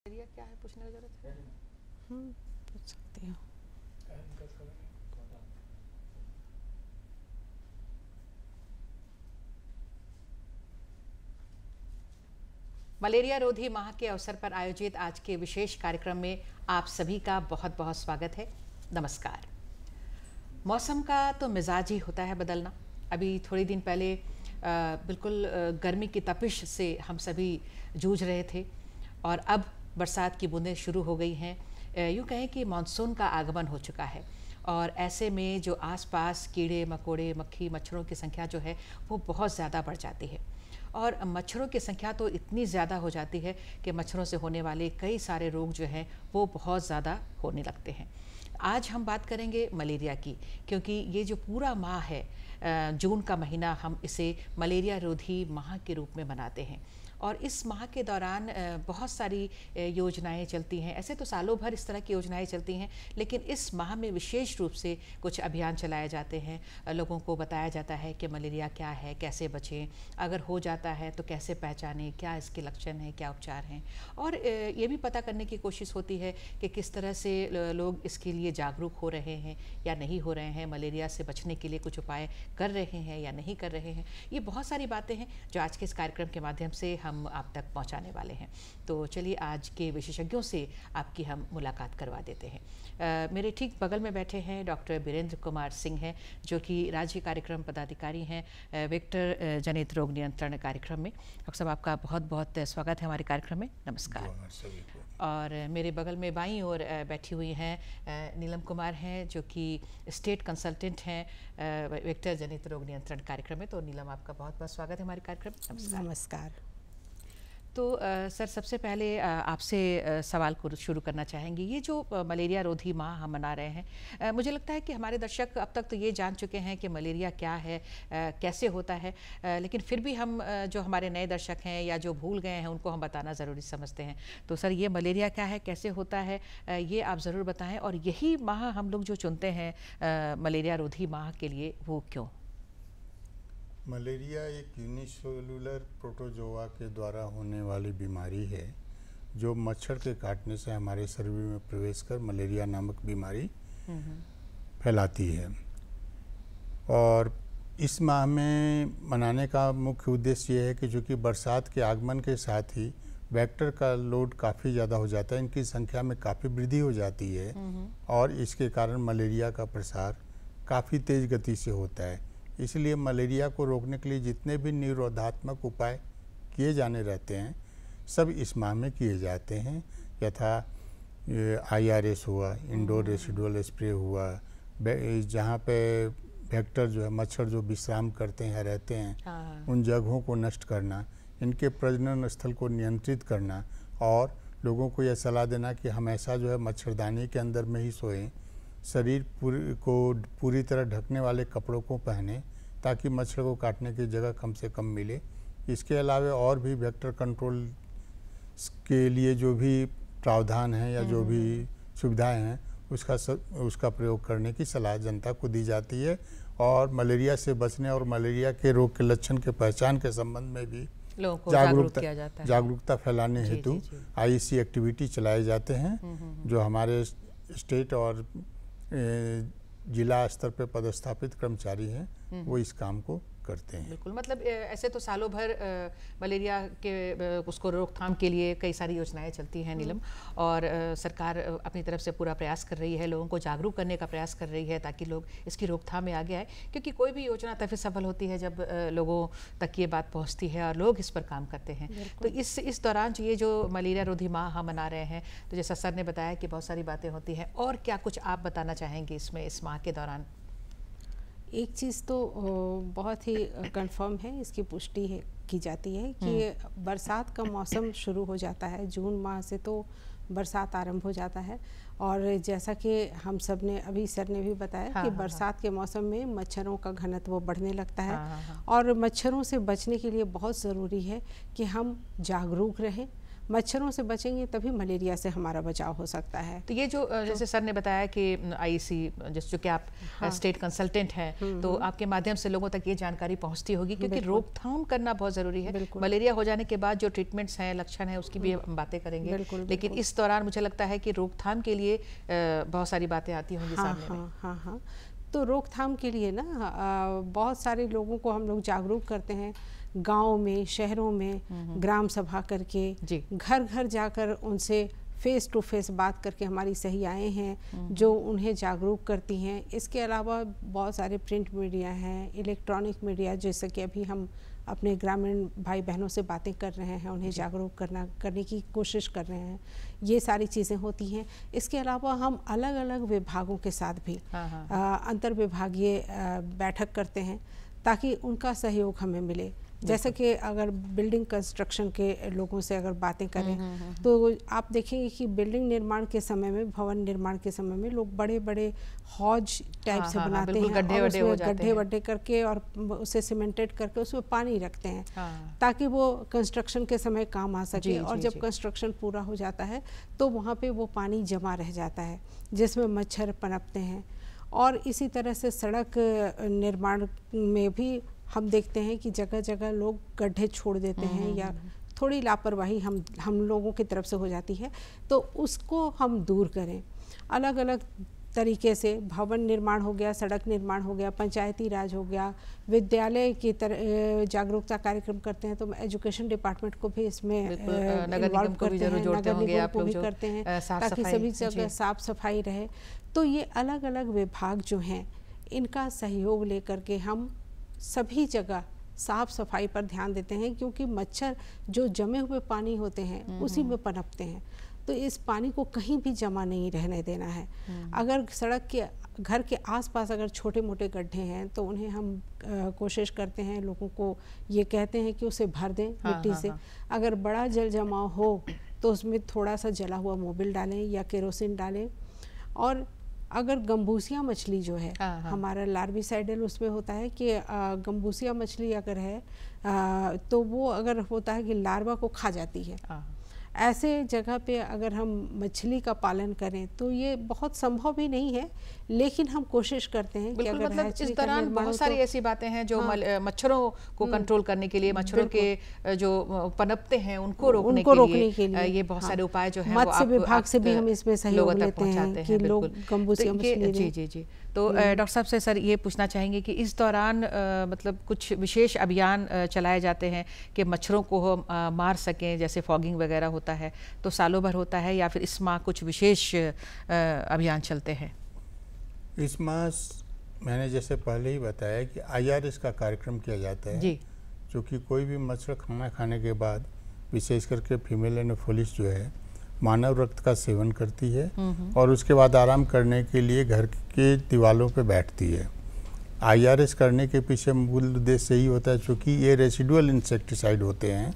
Area क्या है पूछने की जरूरत है? पूछ सकती हूँ। मलेरिया रोधी माह के अवसर पर आयोजित आज के विशेष कार्यक्रम में आप सभी का बहुत बहुत स्वागत है। नमस्कार। मौसम का तो मिजाज ही होता है बदलना। अभी थोड़ी दिन पहले बिल्कुल गर्मी की तपिश से हम सभी जूझ रहे थे और अब बरसात की बूंदें शुरू हो गई हैं। यूँ कहें कि मानसून का आगमन हो चुका है और ऐसे में जो आसपास कीड़े मकोड़े मक्खी मच्छरों की संख्या जो है वो बहुत ज़्यादा बढ़ जाती है और मच्छरों की संख्या तो इतनी ज़्यादा हो जाती है कि मच्छरों से होने वाले कई सारे रोग जो हैं वो बहुत ज़्यादा होने लगते हैं। आज हम बात करेंगे मलेरिया की, क्योंकि ये जो पूरा माह है जून का महीना, हम इसे मलेरिया रोधी माह के रूप में मनाते हैं और इस माह के दौरान बहुत सारी योजनाएं चलती हैं। ऐसे तो सालों भर इस तरह की योजनाएं चलती हैं, लेकिन इस माह में विशेष रूप से कुछ अभियान चलाए जाते हैं। लोगों को बताया जाता है कि मलेरिया क्या है, कैसे बचें, अगर हो जाता है तो कैसे पहचानें, क्या इसके लक्षण हैं, क्या उपचार हैं, और ये भी पता करने की कोशिश होती है कि किस तरह से लोग इसके लिए जागरूक हो रहे हैं या नहीं हो रहे हैं, मलेरिया से बचने के लिए कुछ उपाय कर रहे हैं या नहीं कर रहे हैं। ये बहुत सारी बातें हैं जो आज के इस कार्यक्रम के माध्यम से हम आप तक पहुंचाने वाले हैं। तो चलिए आज के विशेषज्ञों से आपकी हम मुलाकात करवा देते हैं। मेरे ठीक बगल में बैठे हैं डॉक्टर बीरेंद्र कुमार सिंह हैं, जो कि राज्य कार्यक्रम पदाधिकारी हैं वेक्टर जनित रोग नियंत्रण कार्यक्रम में। डॉक्टर साहब, आपका बहुत बहुत स्वागत है हमारे कार्यक्रम में। नमस्कार। और मेरे बगल में बाईं ओर बैठी हुई हैं नीलम कुमार हैं, जो कि स्टेट कंसल्टेंट हैं वेक्टर जनित रोग नियंत्रण कार्यक्रम में। तो नीलम, आपका बहुत बहुत स्वागत है हमारे कार्यक्रम में। नमस्कार। नमस्कार। तो सर, सबसे पहले आपसे सवाल को शुरू करना चाहेंगे। ये जो मलेरिया रोधी माह हम मना रहे हैं, मुझे लगता है कि हमारे दर्शक अब तक तो ये जान चुके हैं कि मलेरिया क्या है, कैसे होता है, लेकिन फिर भी हम जो हमारे नए दर्शक हैं या जो भूल गए हैं उनको हम बताना ज़रूरी समझते हैं। तो सर, ये मलेरिया क्या है, कैसे होता है, ये आप ज़रूर बताएँ। और यही माह हम लोग जो चुनते हैं मलेरिया रोधी माह के लिए, वो क्यों? मलेरिया एक यूनिसेलुलर प्रोटोजोआ के द्वारा होने वाली बीमारी है जो मच्छर के काटने से हमारे शरीर में प्रवेश कर मलेरिया नामक बीमारी फैलाती है। और इस माह में मनाने का मुख्य उद्देश्य ये है कि चूँकि बरसात के आगमन के साथ ही वेक्टर का लोड काफ़ी ज़्यादा हो जाता है, इनकी संख्या में काफ़ी वृद्धि हो जाती है और इसके कारण मलेरिया का प्रसार काफ़ी तेज़ गति से होता है। इसलिए मलेरिया को रोकने के लिए जितने भी निरोधात्मक उपाय किए जाने रहते हैं सब इस माह में किए जाते हैं। यथा IRS हुआ, इंडोर रेसिडुअल स्प्रे हुआ, जहाँ पे वेक्टर जो है मच्छर जो विश्राम करते हैं रहते हैं उन जगहों को नष्ट करना, इनके प्रजनन स्थल को नियंत्रित करना और लोगों को यह सलाह देना कि हमेशा जो है मच्छरदानी के अंदर में ही सोएं, शरीर को पूरी तरह ढकने वाले कपड़ों को पहने ताकि मच्छर को काटने की जगह कम से कम मिले। इसके अलावा और भी वेक्टर कंट्रोल के लिए जो भी प्रावधान हैं या जो भी सुविधाएं हैं उसका प्रयोग करने की सलाह जनता को दी जाती है। और मलेरिया से बचने और मलेरिया के रोग के लक्षण के पहचान के संबंध में भी लोगों को जागरूकता फैलाने हेतु IEC एक्टिविटी चलाए जाते हैं जो हमारे स्टेट और जिला स्तर पे पदस्थापित कर्मचारी हैं वो इस काम को करते हैं। बिल्कुल, मतलब ऐसे तो सालों भर मलेरिया के उसको रोकथाम के लिए कई सारी योजनाएं चलती हैं नीलम, और सरकार अपनी तरफ से पूरा प्रयास कर रही है, लोगों को जागरूक करने का प्रयास कर रही है ताकि लोग इसकी रोकथाम में आगे आए, क्योंकि कोई भी योजना तभी सफल होती है जब लोगों तक ये बात पहुँचती है और लोग इस पर काम करते हैं। तो इस दौरान ये जो मलेरिया रोधी माह हम मना रहे हैं, तो जैसा सर ने बताया कि बहुत सारी बातें होती हैं, और क्या कुछ आप बताना चाहेंगे इसमें इस माह के दौरान? एक चीज़ तो बहुत ही कंफर्म है, इसकी पुष्टि की जाती है कि बरसात का मौसम शुरू हो जाता है। जून माह से तो बरसात आरंभ हो जाता है और जैसा कि हम सब ने अभी सर ने भी बताया कि बरसात के मौसम में मच्छरों का घनत्व बढ़ने लगता है और मच्छरों से बचने के लिए बहुत ज़रूरी है कि हम जागरूक रहें, मच्छरों से बचेंगे तभी मलेरिया से हमारा बचाव हो सकता है। तो ये जो जैसे सर ने बताया कि आईसी जो कि आप स्टेट कंसल्टेंट हैं, तो आपके माध्यम से लोगों तक ये जानकारी पहुंचती होगी, क्योंकि रोकथाम करना बहुत ज़रूरी है। मलेरिया हो जाने के बाद जो ट्रीटमेंट्स हैं, लक्षण हैं, उसकी भी हम बातें करेंगे, लेकिन इस दौरान मुझे लगता है कि रोकथाम के लिए बहुत सारी बातें आती होंगी सामने में। हाँ, तो रोकथाम के लिए ना बहुत सारे लोगों को हम लोग जागरूक करते हैं, गाँव में, शहरों में ग्राम सभा करके, घर घर जाकर उनसे फेस टू फेस बात करके हमारी सहियाएँ हैं जो उन्हें जागरूक करती हैं। इसके अलावा बहुत सारे प्रिंट मीडिया हैं, इलेक्ट्रॉनिक मीडिया, जैसे कि अभी हम अपने ग्रामीण भाई बहनों से बातें कर रहे हैं, उन्हें जागरूक करने की कोशिश कर रहे हैं। ये सारी चीज़ें होती हैं। इसके अलावा हम अलग अलग विभागों के साथ भी अंतर विभागीय बैठक करते हैं ताकि उनका सहयोग हमें मिले। जैसे कि अगर बिल्डिंग कंस्ट्रक्शन के लोगों से अगर बातें करें तो आप देखेंगे कि बिल्डिंग निर्माण के समय में, भवन निर्माण के समय में लोग बड़े बड़े हौज टाइप से बनाते हैं, गड्ढे वड्ढे करके और उसे सीमेंटेड करके उसमें पानी रखते हैं ताकि वो कंस्ट्रक्शन के समय काम आ सके। और जब कंस्ट्रक्शन पूरा हो जाता है तो वहाँ पे वो पानी जमा रह जाता है जिसमें मच्छर पनपते हैं। और इसी तरह से सड़क निर्माण में भी हम देखते हैं कि जगह जगह लोग गड्ढे छोड़ देते हैं या थोड़ी लापरवाही हम लोगों की तरफ से हो जाती है, तो उसको हम दूर करें। अलग अलग तरीके से भवन निर्माण हो गया, सड़क निर्माण हो गया, पंचायती राज हो गया, विद्यालय की तरह जागरूकता कार्यक्रम करते हैं, तो एजुकेशन डिपार्टमेंट को भी इसमें इन्वॉल्व करते हैं, नगर निगम को भी करते हैं ताकि सभी जगह साफ सफाई रहे। तो ये अलग अलग विभाग जो हैं, इनका सहयोग लेकर के हम सभी जगह साफ सफाई पर ध्यान देते हैं, क्योंकि मच्छर जो जमे हुए पानी होते हैं उसी में पनपते हैं। तो इस पानी को कहीं भी जमा नहीं रहने देना है। अगर सड़क के, घर के आसपास अगर छोटे मोटे गड्ढे हैं तो उन्हें हम कोशिश करते हैं, लोगों को ये कहते हैं कि उसे भर दें मिट्टी से। अगर बड़ा जल जमाव हो तो उसमें थोड़ा सा जला हुआ मोबिल डालें या केरोसिन डालें। और अगर गम्बूसिया मछली जो है, हमारा लार्विसाइडल उसमें होता है कि गम्बूसिया मछली अगर है तो वो अगर होता है कि लार्वा को खा जाती है। ऐसे जगह पे अगर हम मछली का पालन करें तो ये बहुत संभव भी नहीं है, लेकिन हम कोशिश करते हैं कि अगर मतलब इस दौरान बहुत सारी ऐसी बातें हैं जो मच्छरों को कंट्रोल करने के लिए, मच्छरों के जो पनपते हैं उनको रोकने के लिए ये बहुत सारे उपाय जो हैं मत्स्य विभाग से भी हम इसमें सहयोग लेते हैं कि लोग गम्बूसिया मछली। जी। तो डॉक्टर साहब से सर ये पूछना चाहेंगे कि इस दौरान मतलब कुछ विशेष अभियान चलाए जाते हैं कि मच्छरों को हम मार सकें, जैसे फॉगिंग वगैरह होता है तो सालों भर होता है, या फिर इस माह कुछ विशेष अभियान चलते हैं? इस माह मैंने जैसे पहले ही बताया कि IRS का कार्यक्रम किया जाता है जी, क्योंकि कोई भी मच्छर खाना खाने के बाद विशेष करके फीमेल एनोफिलिस जो है मानव रक्त का सेवन करती है और उसके बाद आराम करने के लिए घर के दीवारों पे बैठती है। IRS करने के पीछे मूल उद्देश्य यही होता है, क्योंकि ये रेसिडुअल इंसेक्टिसाइड होते हैं,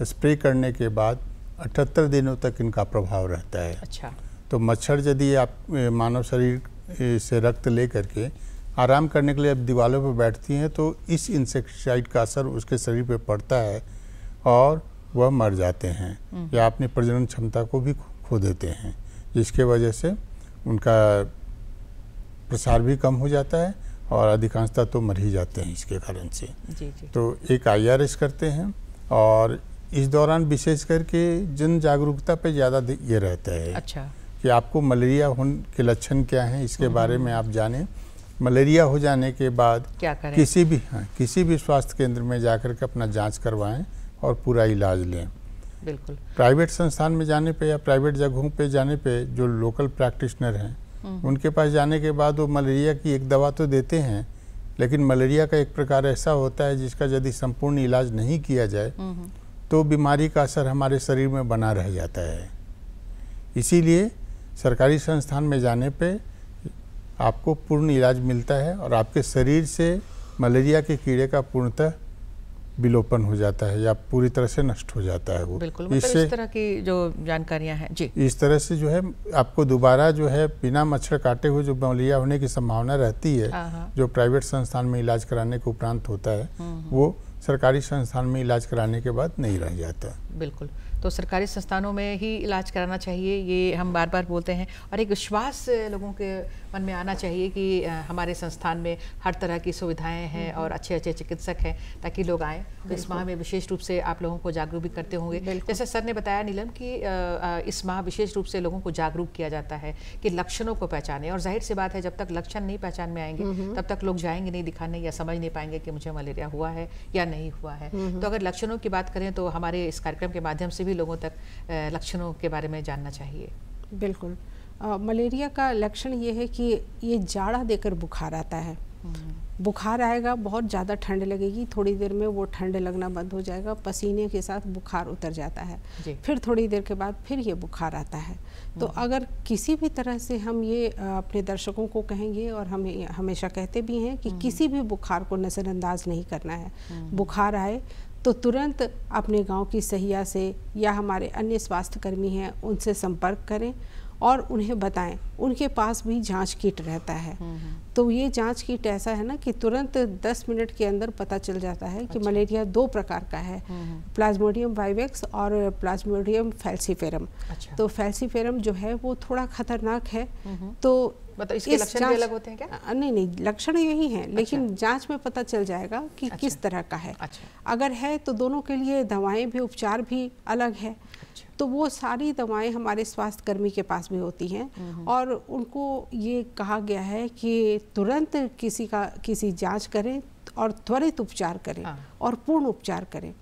स्प्रे करने के बाद 78 दिनों तक इनका प्रभाव रहता है। अच्छा। तो मच्छर यदि आप मानव शरीर से रक्त ले करके आराम करने के लिए अब दीवारों पर बैठती हैं तो इस इंसेक्टिसाइड का असर उसके शरीर पे पड़ता है और वह मर जाते हैं या अपनी प्रजनन क्षमता को भी खो देते हैं, जिसके वजह से उनका प्रसार भी कम हो जाता है और अधिकांशतः तो मर ही जाते हैं इसके कारण से। जी। तो एक IRS करते हैं और इस दौरान विशेष करके जन जागरूकता पे ज़्यादा ये रहता है। अच्छा। कि आपको मलेरिया होने के लक्षण क्या हैं इसके बारे में आप जानें। मलेरिया हो जाने के बाद क्या करें? किसी भी स्वास्थ्य केंद्र में जाकर के अपना जांच करवाएं और पूरा इलाज लें। बिल्कुल। प्राइवेट संस्थान में जाने पे या प्राइवेट जगहों पे जाने पे जो लोकल प्रैक्टिशनर हैं उनके पास जाने के बाद वो मलेरिया की एक दवा तो देते हैं, लेकिन मलेरिया का एक प्रकार ऐसा होता है जिसका यदि संपूर्ण इलाज नहीं किया जाए तो बीमारी का असर हमारे शरीर में बना रह जाता है। इसीलिए सरकारी संस्थान में जाने पे आपको पूर्ण इलाज मिलता है और आपके शरीर से मलेरिया के कीड़े का पूर्णतः विलोपन हो जाता है या पूरी तरह से नष्ट हो जाता है वो। बिल्कुल, मतलब इस तरह की जो जानकारियां हैं जी, इस तरह से जो है आपको दोबारा जो है बिना मच्छर काटे हुए जो मलेरिया होने की संभावना रहती है जो प्राइवेट संस्थान में इलाज कराने के उपरांत होता है वो सरकारी संस्थान में इलाज कराने के बाद नहीं रह जाता। बिल्कुल। तो सरकारी संस्थानों में ही इलाज कराना चाहिए, ये हम बार बार बोलते हैं। और एक विश्वास लोगों के मन में आना चाहिए कि हमारे संस्थान में हर तरह की सुविधाएं हैं और अच्छे अच्छे चिकित्सक हैं, ताकि लोग आएँ। तो इस माह में विशेष रूप से आप लोगों को जागरूक भी करते होंगे। जैसे सर ने बताया नीलम कि इस माह विशेष रूप से लोगों को जागरूक किया जाता है कि लक्षणों को पहचाने। और जाहिर सी बात है, जब तक लक्षण नहीं पहचान में आएंगे तब तक लोग जाएंगे नहीं दिखाने या समझ नहीं पाएंगे कि मुझे मलेरिया हुआ है या नहीं हुआ है। तो अगर लक्षणों की बात करें तो हमारे इस कार्यक्रम के माध्यम से भी लोगों तक लक्षणों के बारे में जानना चाहिए। बिल्कुल। मलेरिया का लक्षण ये है कि ये जाड़ा देकर बुखार आता है। बुखार आएगा, बहुत ज़्यादा ठंड लगेगी, थोड़ी देर में वो ठंड लगना बंद हो जाएगा, पसीने के साथ बुखार उतर जाता है, फिर थोड़ी देर के बाद फिर ये बुखार आता है। तो अगर किसी भी तरह से हम ये अपने दर्शकों को कहेंगे और हम हमेशा कहते भी हैं कि किसी भी बुखार को नज़रअंदाज नहीं करना है। बुखार आए तो तुरंत अपने गांव की सहिया से या हमारे अन्य स्वास्थ्य कर्मी हैं उनसे संपर्क करें और उन्हें बताएं। उनके पास भी जांच किट रहता है। तो ये जांच किट ऐसा है ना कि तुरंत 10 मिनट के अंदर पता चल जाता है कि मलेरिया 2 प्रकार का है, प्लाज्मोडियम वाइवेक्स और प्लाज्मोडियम फैल्सीफेरम। तो फैल्सीफेरम जो है वो थोड़ा खतरनाक है। तो मतलब इसके लक्षण भी अलग होते हैं क्या? नहीं, लक्षण यही हैं, लेकिन जांच में पता चल जाएगा कि किस तरह का है। अगर है तो दोनों के लिए दवाएं भी, उपचार भी अलग है। तो वो सारी दवाएं हमारे स्वास्थ्य कर्मी के पास भी होती हैं और उनको ये कहा गया है कि तुरंत किसी जांच करें और त्वरित उपचार करें और पूर्ण उपचार करें।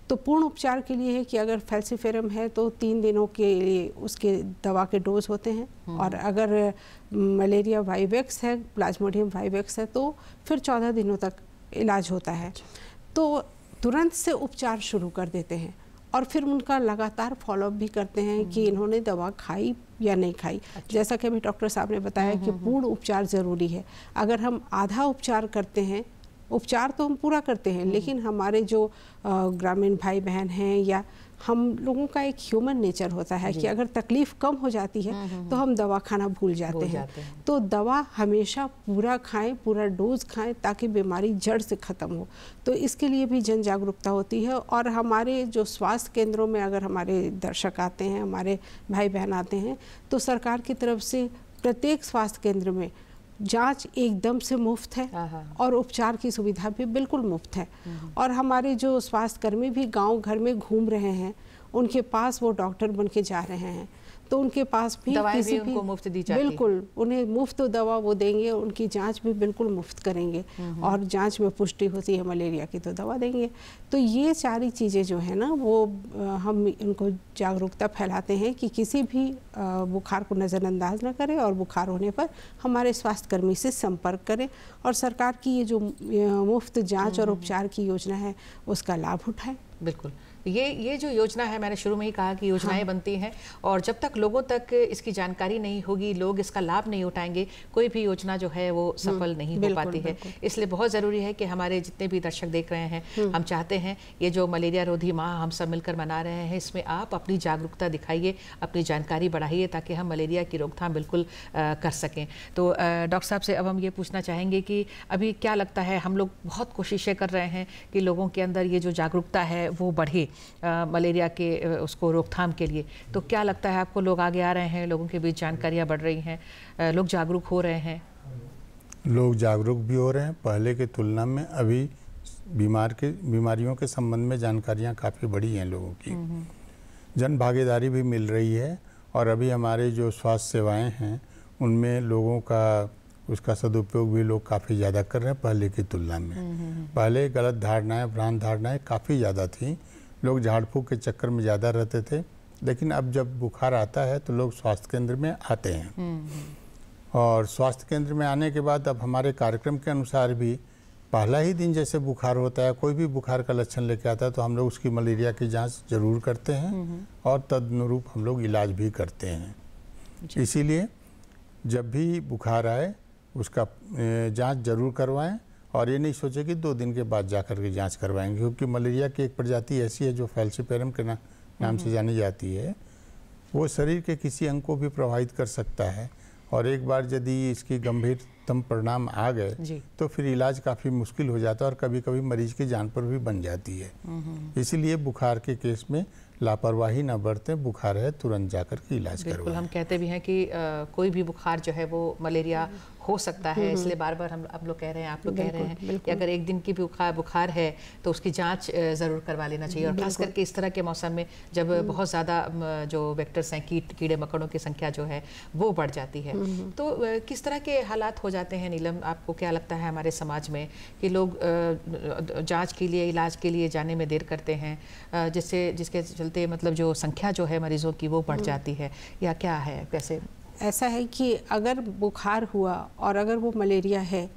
तो पूर्ण उपचार के लिए है कि अगर फैल्सीफेरम है तो 3 दिनों के लिए उसके दवा के डोज होते हैं और अगर मलेरिया वाइवेक्स है, प्लाज्मोडियम वाइवेक्स है, तो फिर 14 दिनों तक इलाज होता है। तो तुरंत से उपचार शुरू कर देते हैं और फिर उनका लगातार फॉलोअप भी करते हैं कि इन्होंने दवा खाई या नहीं खाई। जैसा कि अभी डॉक्टर साहब ने बताया कि पूर्ण उपचार ज़रूरी है। अगर हम आधा उपचार करते हैं, उपचार तो हम पूरा करते हैं, लेकिन हमारे जो ग्रामीण भाई बहन हैं या हम लोगों का एक ह्यूमन नेचर होता है कि अगर तकलीफ कम हो जाती है तो हम दवा खाना भूल जाते हैं। तो दवा हमेशा पूरा खाएं, पूरा डोज खाएं ताकि बीमारी जड़ से ख़त्म हो। तो इसके लिए भी जन जागरूकता होती है। और हमारे जो स्वास्थ्य केंद्रों में अगर हमारे दर्शक आते हैं, हमारे भाई बहन आते हैं, तो सरकार की तरफ से प्रत्येक स्वास्थ्य केंद्र में जांच एकदम से मुफ्त है और उपचार की सुविधा भी बिल्कुल मुफ्त है। और हमारे जो स्वास्थ्य कर्मी भी गांव घर में घूम रहे हैं, उनके पास वो डॉक्टर बन के जा रहे हैं, तो उनके पास भी किसी भी उनको मुफ्त दी जाती है। बिल्कुल, उन्हें मुफ्त दवा वो देंगे, उनकी जांच भी बिल्कुल मुफ्त करेंगे और जांच में पुष्टि होती है मलेरिया की तो दवा देंगे। तो ये सारी चीज़ें जो है ना वो हम उनको जागरूकता फैलाते हैं कि किसी भी बुखार को नज़रअंदाज ना करें और बुखार होने पर हमारे स्वास्थ्य कर्मी से संपर्क करें और सरकार की ये जो मुफ्त जाँच और उपचार की योजना है उसका लाभ उठाएं। बिल्कुल, ये जो योजना है, मैंने शुरू में ही कहा कि योजनाएं बनती हैं और जब तक लोगों तक इसकी जानकारी नहीं होगी, लोग इसका लाभ नहीं उठाएंगे, कोई भी योजना जो है वो सफल नहीं हो पाती है। इसलिए बहुत ज़रूरी है कि हमारे जितने भी दर्शक देख रहे हैं, हम चाहते हैं ये जो मलेरिया रोधी माह हम सब मिलकर मना रहे हैं, इसमें आप अपनी जागरूकता दिखाइए, अपनी जानकारी बढ़ाइए ताकि हम मलेरिया की रोकथाम बिल्कुल कर सकें। तो डॉक्टर साहब से अब हम ये पूछना चाहेंगे कि अभी क्या लगता है, हम लोग बहुत कोशिशें कर रहे हैं कि लोगों के अंदर ये जो जागरूकता है वो बढ़े मलेरिया के उसको रोकथाम के लिए, तो क्या लगता है आपको, लोग आगे आ रहे हैं, लोगों के बीच जानकारियाँ बढ़ रही हैं, लोग जागरूक हो रहे हैं? लोग जागरूक भी हो रहे हैं। पहले की तुलना में अभी बीमारियों के संबंध में जानकारियाँ काफ़ी बढ़ी हैं लोगों की, जन भागीदारी भी मिल रही है और अभी हमारे जो स्वास्थ्य सेवाएं हैं उनमें लोगों का उसका सदुपयोग भी लोग काफ़ी ज़्यादा कर रहे हैं पहले की तुलना में। पहले गलत धारणाएं, भ्रांत धारणाएं काफ़ी ज़्यादा थी, लोग झाड़ फूक के चक्कर में ज़्यादा रहते थे, लेकिन अब जब बुखार आता है तो लोग स्वास्थ्य केंद्र में आते हैं और स्वास्थ्य केंद्र में आने के बाद अब हमारे कार्यक्रम के अनुसार भी पहला ही दिन जैसे बुखार होता है, कोई भी बुखार का लक्षण लेके आता है तो हम लोग उसकी मलेरिया की जांच जरूर करते हैं और तदनुरूप हम लोग इलाज भी करते हैं। इसीलिए जब भी बुखार आए उसका जांच जरूर करवाएं और ये नहीं सोचे कि 2 दिन के बाद जाकर के जांच करवाएंगे, क्योंकि मलेरिया की एक प्रजाति ऐसी है जो फैल्सीफेरम के नाम से जानी जाती है, वो शरीर के किसी अंग को भी प्रभावित कर सकता है और एक बार यदि इसकी गंभीर उत्तम परिणाम आ गए तो फिर इलाज काफ़ी मुश्किल हो जाता है और कभी कभी मरीज की जान पर भी बन जाती है। इसीलिए बुखार के केस में लापरवाही न बरतें, बुखार है तुरंत जाकर के इलाज करवाएं। बिल्कुल, हम कहते भी हैं कि कोई भी बुखार जो है वो मलेरिया हो सकता है, इसलिए बार बार हम लोग कह रहे हैं, आप लोग कह रहे हैं कि अगर एक दिन की भी बुखार है तो उसकी जांच ज़रूर करवा लेना चाहिए। और खास करके इस तरह के मौसम में जब बहुत ज़्यादा जो वेक्टर्स हैं, कीड़े मकोड़ों की संख्या जो है वो बढ़ जाती है, तो किस तरह के हालात हो जाते हैं नीलम? आपको क्या लगता है हमारे समाज में कि लोग जाँच के लिए, इलाज के लिए जाने में देर करते हैं, जिसके चलते मतलब जो संख्या जो है मरीजों की वो बढ़ जाती है, या क्या है, कैसे? ऐसा है कि अगर बुखार हुआ और अगर वो मलेरिया है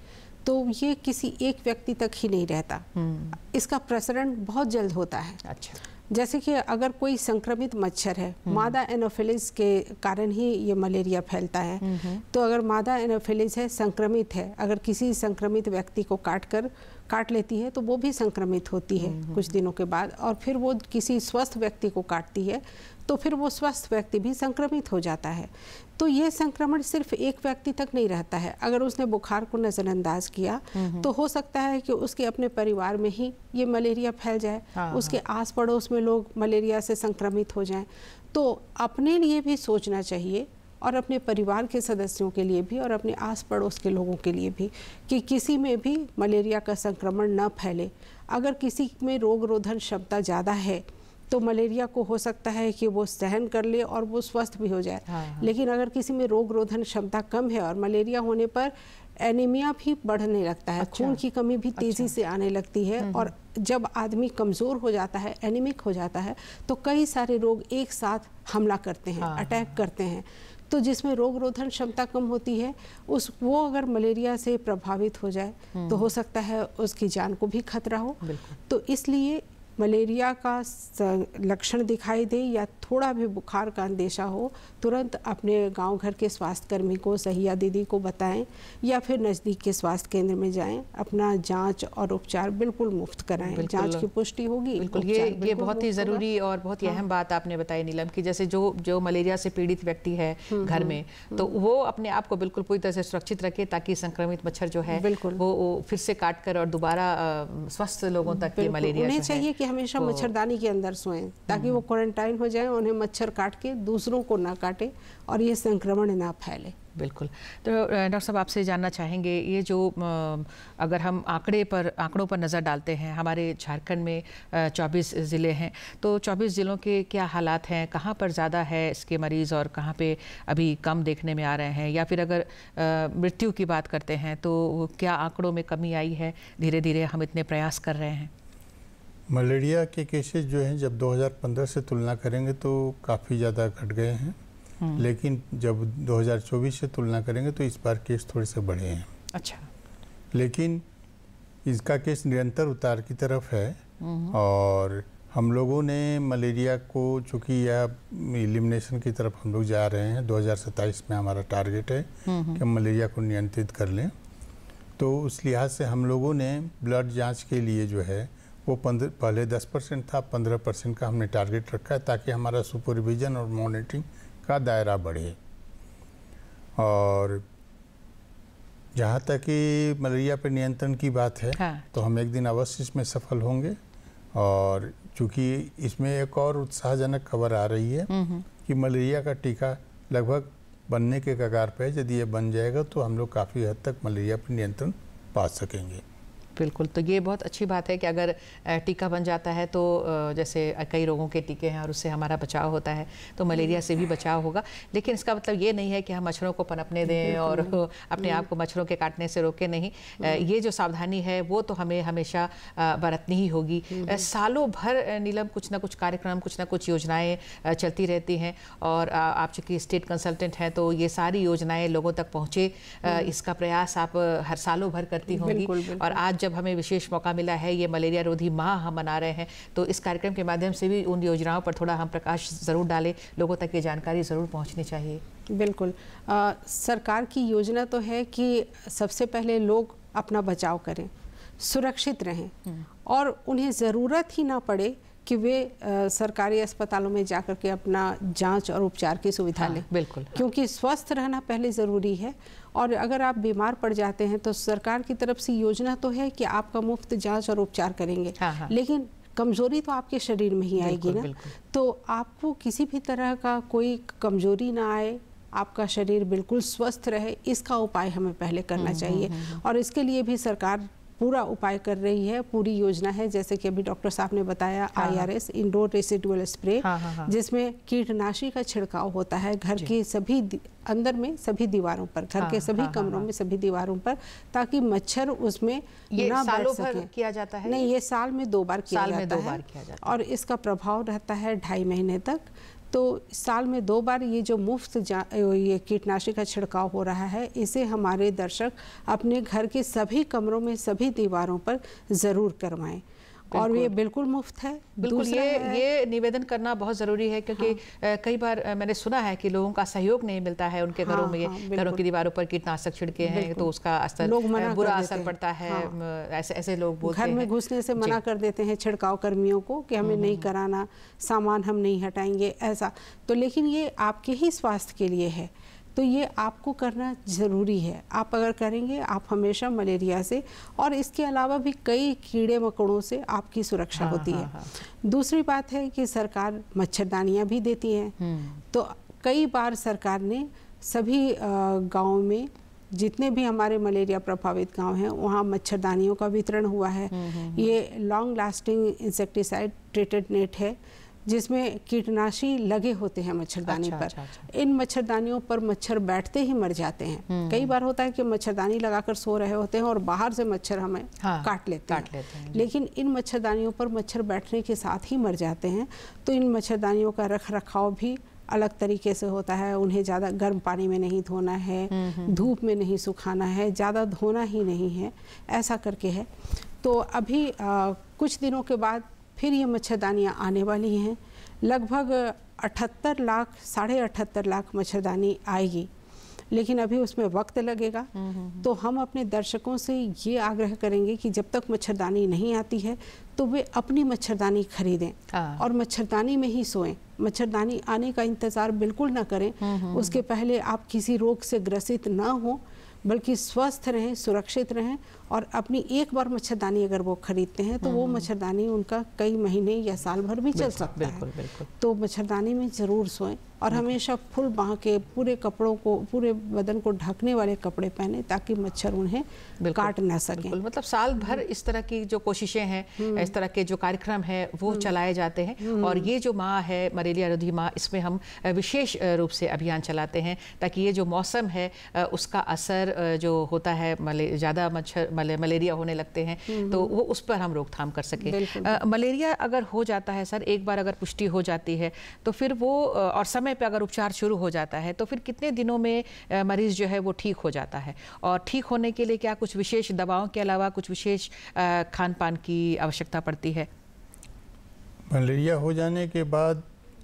तो ये किसी एक व्यक्ति तक ही नहीं रहता, इसका प्रसरण बहुत जल्द होता है। अच्छा। जैसे कि अगर कोई संक्रमित मच्छर है, मादा एनोफिलिस के कारण ही ये मलेरिया फैलता है, तो अगर मादा एनोफिलिस है, संक्रमित है, अगर किसी संक्रमित व्यक्ति को काट लेती है तो वो भी संक्रमित होती है कुछ दिनों के बाद, और फिर वो किसी स्वस्थ व्यक्ति को काटती है तो फिर वो स्वस्थ व्यक्ति भी संक्रमित हो जाता है। तो ये संक्रमण सिर्फ एक व्यक्ति तक नहीं रहता है। अगर उसने बुखार को नज़रअंदाज किया तो हो सकता है कि उसके अपने परिवार में ही ये मलेरिया फैल जाए, उसके आस पड़ोस में लोग मलेरिया से संक्रमित हो जाएं। तो अपने लिए भी सोचना चाहिए और अपने परिवार के सदस्यों के लिए भी और अपने आस पड़ोस के लोगों के लिए भी कि किसी में भी मलेरिया का संक्रमण न फैले। अगर किसी में रोग रोधन क्षमता ज़्यादा है तो मलेरिया को हो सकता है कि वो सहन कर ले और वो स्वस्थ भी हो जाए। लेकिन अगर किसी में रोग रोधन क्षमता कम है और मलेरिया होने पर एनीमिया भी बढ़ने लगता है, खून की कमी भी तेज़ी से आने लगती है, और जब आदमी कमज़ोर हो जाता है, एनीमिक हो जाता है, तो कई सारे रोग एक साथ हमला करते हैं, अटैक करते हैं। तो जिसमें रोग रोधन क्षमता कम होती है वो अगर मलेरिया से प्रभावित हो जाए तो हो सकता है उसकी जान को भी खतरा हो। तो इसलिए मलेरिया का लक्षण दिखाई दे या थोड़ा भी बुखार का अंदेशा हो, तुरंत अपने गांव घर के स्वास्थ्य कर्मी को, सहिया दीदी को बताएं या फिर नज़दीक के स्वास्थ्य केंद्र में जाएं। अपना जांच और उपचार बिल्कुल मुफ्त कराएं। जांच की पुष्टि होगी। बिल्कुल, ये बहुत ही ज़रूरी और बहुत ही अहम बात आपने बताई नीलम, कि जैसे जो मलेरिया से पीड़ित व्यक्ति है घर में, तो वो अपने आप को बिल्कुल पूरी तरह से सुरक्षित रखे ताकि संक्रमित मच्छर जो है वो फिर से काट कर और दोबारा स्वस्थ लोगों तक ये मलेरिया उन्हें चाहिए कि हमेशा मच्छरदानी के अंदर सोएं ताकि वो क्वारंटाइन हो जाएं, उन्हें मच्छर काट के दूसरों को ना काटे और ये संक्रमण ना फैले। बिल्कुल। तो डॉक्टर साहब आपसे जानना चाहेंगे, ये जो अगर हम आंकड़ों पर नज़र डालते हैं, हमारे झारखंड में 24 ज़िले हैं, तो 24 ज़िलों के क्या हालात हैं, कहाँ पर ज़्यादा है इसके मरीज़ और कहाँ पे अभी कम देखने में आ रहे हैं, या फिर अगर मृत्यु की बात करते हैं तो क्या आंकड़ों में कमी आई है? धीरे धीरे हम इतने प्रयास कर रहे हैं। मलेरिया के केसेस जो हैं जब 2015 से तुलना करेंगे तो काफ़ी ज़्यादा घट गए हैं, लेकिन जब 2024 से तुलना करेंगे तो इस बार केस थोड़े से बढ़े हैं। अच्छा। लेकिन इसका केस निरंतर उतार की तरफ है और हम लोगों ने मलेरिया को, चूँकि यह एलिमिनेशन की तरफ हम लोग जा रहे हैं, 2027 में हमारा टारगेट है कि हम मलेरिया को नियंत्रित कर लें। तो उस लिहाज से हम लोगों ने ब्लड जाँच के लिए जो है वो पहले 10% था, 15% का हमने टारगेट रखा है ताकि हमारा सुपरविजन और मॉनिटरिंग का दायरा बढ़े। और जहाँ तक कि मलेरिया पर नियंत्रण की बात है, तो हम एक दिन अवश्य इसमें सफल होंगे। और चूँकि इसमें एक और उत्साहजनक खबर आ रही है कि मलेरिया का टीका लगभग बनने के कगार पे है। यदि ये बन जाएगा तो हम लोग काफ़ी हद तक मलेरिया पर नियंत्रण पा सकेंगे। बिल्कुल, तो ये बहुत अच्छी बात है कि अगर टीका बन जाता है तो जैसे कई रोगों के टीके हैं और उससे हमारा बचाव होता है, तो मलेरिया से भी बचाव होगा। लेकिन इसका मतलब ये नहीं है कि हम मच्छरों को पनपने दें और अपने आप को मच्छरों के काटने से रोके नहीं। ये जो सावधानी है वो तो हमें हमेशा बरतनी ही होगी। सालों भर नीलम कुछ ना कुछ कार्यक्रम, कुछ ना कुछ योजनाएँ चलती रहती हैं और आप चूँकि स्टेट कंसल्टेंट हैं तो ये सारी योजनाएँ लोगों तक पहुँचे, इसका प्रयास आप हर सालों भर करती होंगी। और आज जब हमें विशेष मौका मिला है, ये मलेरिया रोधी माह हम मना रहे हैं, तो इस कार्यक्रम के माध्यम से भी उन योजनाओं पर थोड़ा हम प्रकाश ज़रूर डालें, लोगों तक ये जानकारी ज़रूर पहुंचनी चाहिए। बिल्कुल, सरकार की योजना तो है कि सबसे पहले लोग अपना बचाव करें, सुरक्षित रहें और उन्हें ज़रूरत ही ना पड़े कि वे सरकारी अस्पतालों में जाकर के अपना जांच और उपचार की सुविधा लें। बिल्कुल, क्योंकि स्वस्थ रहना पहले ज़रूरी है। और अगर आप बीमार पड़ जाते हैं तो सरकार की तरफ से योजना तो है कि आपका मुफ्त जांच और उपचार करेंगे, लेकिन कमजोरी तो आपके शरीर में ही आएगी ना। तो आपको किसी भी तरह का कोई कमजोरी ना आए, आपका शरीर बिल्कुल स्वस्थ रहे, इसका उपाय हमें पहले करना चाहिए। और इसके लिए भी सरकार पूरा उपाय कर रही है, पूरी योजना है। जैसे कि अभी डॉक्टर साहब ने बताया, IRS इंडोर रेसिडुअल स्प्रे, जिसमें कीटनाशी का छिड़काव होता है घर की सभी अंदर में, सभी दीवारों पर, घर के सभी कमरों में, सभी दीवारों पर, ताकि मच्छर उसमें ना बैठ सके। किया जाता है? नहीं, ये साल में 2 बार किया जाता है और इसका प्रभाव रहता है 2.5 महीने तक। तो साल में 2 बार ये जो मुफ्त ये कीटनाशी का छिड़काव हो रहा है, इसे हमारे दर्शक अपने घर के सभी कमरों में, सभी दीवारों पर ज़रूर करवाएं। और ये बिल्कुल मुफ्त है। बिल्कुल, ये निवेदन करना बहुत ज़रूरी है, क्योंकि कई बार मैंने सुना है कि लोगों का सहयोग नहीं मिलता है उनके घरों में। घरों की दीवारों पर कीटनाशक छिड़के हैं तो उसका असर, बुरा असर पड़ता है। ऐसे लोग बोलते हैं, घर में घुसने से मना कर देते हैं छिड़काव कर्मियों को कि हमें नहीं कराना, सामान हम नहीं हटाएंगे, ऐसा। तो लेकिन ये आपके ही स्वास्थ्य के लिए है, तो ये आपको करना ज़रूरी है। आप अगर करेंगे, आप हमेशा मलेरिया से और इसके अलावा भी कई कीड़े मकोड़ों से आपकी सुरक्षा होती है। दूसरी बात है कि सरकार मच्छरदानियाँ भी देती हैं। तो कई बार सरकार ने सभी गाँव में, जितने भी हमारे मलेरिया प्रभावित गांव हैं, वहाँ मच्छरदानियों का वितरण हुआ है। ये long lasting insecticide treated net है, जिसमें कीटनाशी लगे होते हैं मच्छरदानी पर। इन मच्छरदानियों पर मच्छर बैठते ही मर जाते हैं। कई बार होता है कि मच्छरदानी लगाकर सो रहे होते हैं और बाहर से मच्छर हमें काट लेते हैं, लेकिन इन मच्छरदानियों पर मच्छर बैठने के साथ ही मर जाते हैं। तो इन मच्छरदानियों का रख रखाव भी अलग तरीके से होता है। उन्हें ज़्यादा गर्म पानी में नहीं धोना है, धूप में नहीं सुखाना है, ज़्यादा धोना ही नहीं है, ऐसा करके है। तो अभी कुछ दिनों के बाद फिर ये मच्छरदानियाँ आने वाली हैं। लगभग 78 लाख, 78.5 लाख मच्छरदानी आएगी, लेकिन अभी उसमें वक्त लगेगा। तो हम अपने दर्शकों से ये आग्रह करेंगे कि जब तक मच्छरदानी नहीं आती है तो वे अपनी मच्छरदानी खरीदें और मच्छरदानी में ही सोएं। मच्छरदानी आने का इंतज़ार बिल्कुल ना करें। उसके पहले आप किसी रोग से ग्रसित ना हो, बल्कि स्वस्थ रहें, सुरक्षित रहें। और अपनी एक बार मच्छरदानी अगर वो खरीदते हैं तो वो मच्छरदानी उनका कई महीने या साल भर भी चल सकता है। तो मच्छरदानी में ज़रूर सोएं और हमेशा फुल बांह के पूरे कपड़ों को, पूरे बदन को ढकने वाले कपड़े पहने, ताकि मच्छर उन्हें काट ना सकें। मतलब साल भर इस तरह की जो कोशिशें हैं, इस तरह के जो कार्यक्रम हैं वो चलाए जाते हैं। और ये जो माह है, मलेरिया रोधी माह, इसमें हम विशेष रूप से अभियान चलाते हैं ताकि ये जो मौसम है उसका असर जो होता है, ज़्यादा मलेरिया होने लगते हैं तो वो उस पर हम रोकथाम कर सकें। मलेरिया अगर हो जाता है सर, एक बार अगर पुष्टि हो जाती है तो फिर वो, और समय पे अगर उपचार शुरू हो जाता है तो फिर कितने दिनों में मरीज जो है वो ठीक हो जाता है? और ठीक होने के लिए क्या कुछ विशेष दवाओं के अलावा कुछ विशेष खान पान की आवश्यकता पड़ती है? मलेरिया हो जाने के बाद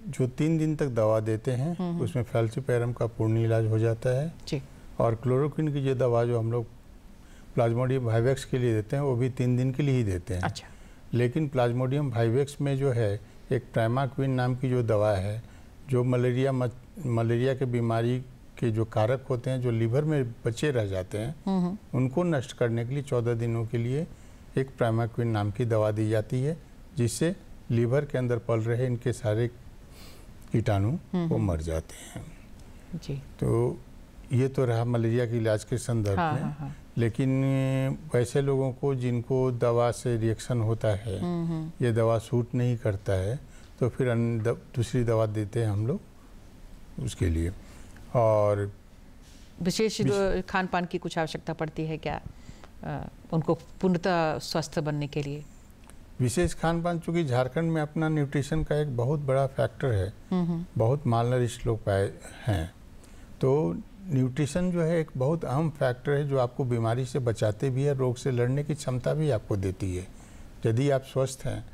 जो 3 दिन तक दवा देते हैं उसमें फैल्सिपैरम का पूर्ण इलाज हो जाता है जी। और क्लोरोक्विन की जो दवा जो हम लोग प्लाज्मोडियम वाइवेक्स के लिए देते हैं वो भी 3 दिन के लिए ही देते हैं। अच्छा। लेकिन प्लाज्मोडियम वाइवेक्स में जो है एक प्राइमाक्विन नाम की जो दवा है, जो मलेरिया के बीमारी के जो कारक होते हैं जो लीवर में बचे रह जाते हैं उनको नष्ट करने के लिए 14 दिनों के लिए एक प्राइमाक्विन नाम की दवा दी जाती है, जिससे लीवर के अंदर पल रहे इनके सारे कीटाणु वो मर जाते हैं जी। तो ये तो रहा मलेरिया के इलाज के संदर्भ में। लेकिन वैसे लोगों को जिनको दवा से रिएक्शन होता है, ये दवा सूट नहीं करता है, तो फिर दूसरी दवा देते हैं हम लोग उसके लिए। और विशेष खान पान की कुछ आवश्यकता पड़ती है क्या उनको पूर्णतः स्वस्थ बनने के लिए? विशेष खान पान, चूँकि झारखंड में अपना न्यूट्रिशन का एक बहुत बड़ा फैक्टर है, बहुत मालनरिश लोग पाए हैं, तो न्यूट्रिशन जो है एक बहुत अहम फैक्टर है जो आपको बीमारी से बचाते भी है, रोग से लड़ने की क्षमता भी आपको देती है। यदि आप स्वस्थ हैं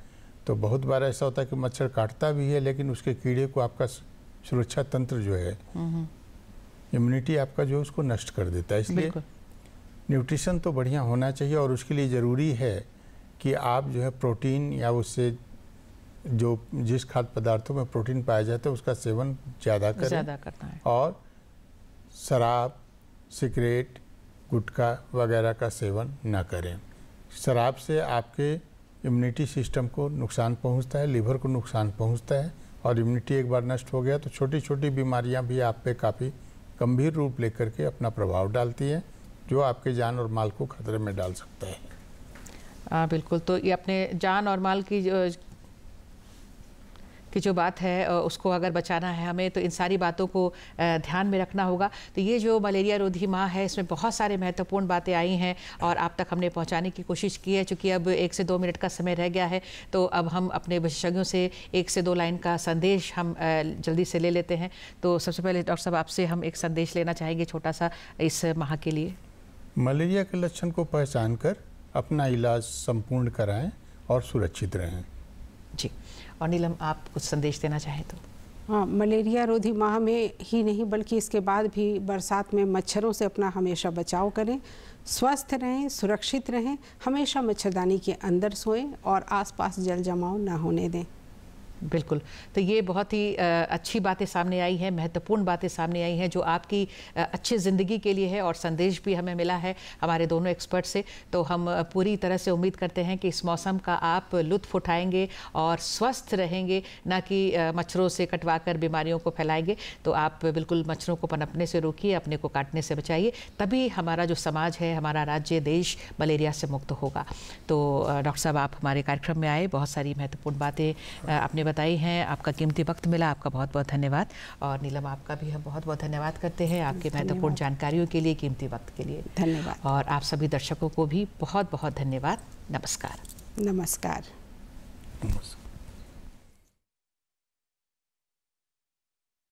तो बहुत बार ऐसा होता है कि मच्छर काटता भी है, लेकिन उसके कीड़े को आपका सुरक्षा तंत्र जो है, इम्यूनिटी आपका जो है उसको नष्ट कर देता है। इसलिए न्यूट्रिशन तो बढ़िया होना चाहिए और उसके लिए ज़रूरी है कि आप जो है प्रोटीन या उससे जो जिस खाद्य पदार्थों में प्रोटीन पाया जाता है उसका सेवन ज़्यादा करना है और शराब, सिगरेट, गुटखा वगैरह का सेवन न करें। शराब से आपके इम्यूनिटी सिस्टम को नुकसान पहुंचता है, लिवर को नुकसान पहुंचता है और इम्यूनिटी एक बार नष्ट हो गया तो छोटी छोटी बीमारियां भी आप पे काफ़ी गंभीर रूप लेकर के अपना प्रभाव डालती हैं, जो आपके जान और माल को खतरे में डाल सकता है। बिल्कुल। तो ये अपने जान और माल की जो बात है उसको अगर बचाना है हमें, तो इन सारी बातों को ध्यान में रखना होगा। तो ये जो मलेरिया रोधी माह है, इसमें बहुत सारे महत्वपूर्ण बातें आई हैं और आप तक हमने पहुंचाने की कोशिश की है। चूँकि अब 1 से 2 मिनट का समय रह गया है, तो अब हम अपने विशेषज्ञों से 1 से 2 लाइन का संदेश हम जल्दी से ले लेते हैं। तो सबसे पहले डॉक्टर साहब, आपसे हम एक संदेश लेना चाहेंगे छोटा सा इस माह के लिए। मलेरिया के लक्षण को पहचान कर अपना इलाज संपूर्ण कराएं और सुरक्षित रहें। जी, और नीलम, आप कुछ संदेश देना चाहें तो? हाँ, मलेरिया रोधी माह में ही नहीं बल्कि इसके बाद भी बरसात में मच्छरों से अपना हमेशा बचाव करें, स्वस्थ रहें, सुरक्षित रहें, हमेशा मच्छरदानी के अंदर सोएं और आसपास जल जमाव ना होने दें। बिल्कुल। तो ये बहुत ही अच्छी बातें सामने आई हैं, महत्वपूर्ण बातें सामने आई हैं जो आपकी अच्छी ज़िंदगी के लिए है, और संदेश भी हमें मिला है हमारे दोनों एक्सपर्ट से। तो हम पूरी तरह से उम्मीद करते हैं कि इस मौसम का आप लुत्फ़ उठाएंगे और स्वस्थ रहेंगे, ना कि मच्छरों से कटवा कर बीमारियों को फैलाएंगे। तो आप बिल्कुल मच्छरों को पनपने से रोकिए, अपने को काटने से बचाइए, तभी हमारा जो समाज है, हमारा राज्य, देश मलेरिया से मुक्त होगा। तो डॉक्टर साहब, आप हमारे कार्यक्रम में आए, बहुत सारी महत्वपूर्ण बातें आपने बताई हैं, आपका कीमती वक्त मिला, आपका बहुत बहुत धन्यवाद। और नीलम, आपका भी हम बहुत बहुत धन्यवाद करते हैं आपके महत्वपूर्ण जानकारियों के लिए, कीमती वक्त के लिए धन्यवाद। और आप सभी दर्शकों को भी बहुत बहुत धन्यवाद। नमस्कार। नमस्कार। नमस्कार।